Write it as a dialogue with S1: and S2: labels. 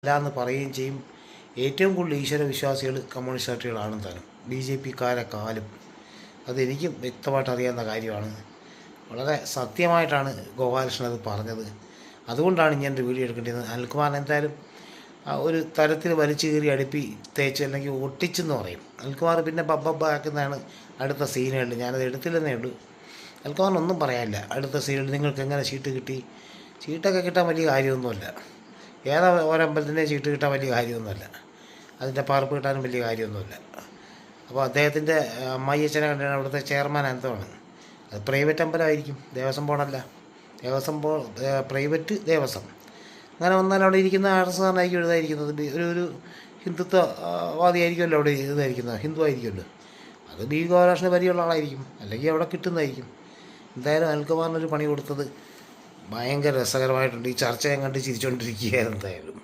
S1: അല്ലാന്ന് പറയുകയും ചെയ്യും. ഏറ്റവും കൂടുതൽ ഈശ്വര വിശ്വാസികൾ കമ്മ്യൂണിസ്റ്റ് പാർട്ടികളാണ് താനും, BJP-ക്കാരെക്കാളും. അതെനിക്കും വ്യക്തമായിട്ട് അറിയാവുന്ന കാര്യമാണ്. വളരെ സത്യമായിട്ടാണ് ഗോപാലകൃഷ്ണൻ അത് പറഞ്ഞത്. അതുകൊണ്ടാണ് ഇങ്ങനൊരു വീഡിയോ എടുക്കേണ്ടത്. അനിൽകുമാർ എന്തായാലും ഒരു തരത്തിൽ വലിച്ചു കീറി അടുപ്പി തേച്ച് അല്ലെങ്കിൽ ഒട്ടിച്ചെന്ന് പറയും. അനിൽകുമാർ പിന്നെ ബബ്ബാക്കുന്നതാണ് അടുത്ത സീനുകളിൽ. ഞാനത് എടുത്തില്ലെന്നേ ഉള്ളൂ. അനിൽകുമാറിനൊന്നും പറയാനില്ല. അടുത്ത സീനുകളിൽ നിങ്ങൾക്ക് എങ്ങനെ ഷീട്ട് കിട്ടി? ഷീട്ടൊക്കെ കിട്ടാൻ വലിയ കാര്യമൊന്നുമല്ല. ഏതാ ഒരമ്പലത്തിൻ്റെ ഷീട്ട് കിട്ടാൻ വലിയ കാര്യമൊന്നുമല്ല. അതിൻ്റെ പാർപ്പ് കിട്ടാനും വലിയ കാര്യമൊന്നുമില്ല. അപ്പോൾ അദ്ദേഹത്തിൻ്റെ അമ്മായിയച്ഛനെ കണ്ടാണ് അവിടുത്തെ ചെയർമാൻ അനന്തമാണ്. അത് പ്രൈവറ്റ് അമ്പലമായിരിക്കും, ദേവസ്വം ബോർഡല്ല. Devaswom board private Devaswom. അങ്ങനെ വന്നാൽ അവിടെ ഇരിക്കുന്ന ആർഎസ്എസ്കാരനായിരിക്കും എഴുതായിരിക്കുന്നത്. ഒരു ഹിന്ദുത്വവാദിയായിരിക്കുമല്ലോ അവിടെ ഇതായിരിക്കുന്നത്, ഹിന്ദു ആയിരിക്കുമല്ലോ. അത് ഗോപാലകൃഷ്ണന് പരിചയമുള്ള ആളായിരിക്കും, അല്ലെങ്കിൽ അവിടെ കിട്ടുന്നതായിരിക്കും. എന്തായാലും അനിൽകുമാറിനൊരു പണി കൊടുത്തത് ഭയങ്കര രസകരമായിട്ടുണ്ട്. ഈ ചർച്ച ഞാൻ കണ്ട് ചിരിച്ചുകൊണ്ടിരിക്കുകയായിരുന്നു എന്തായാലും.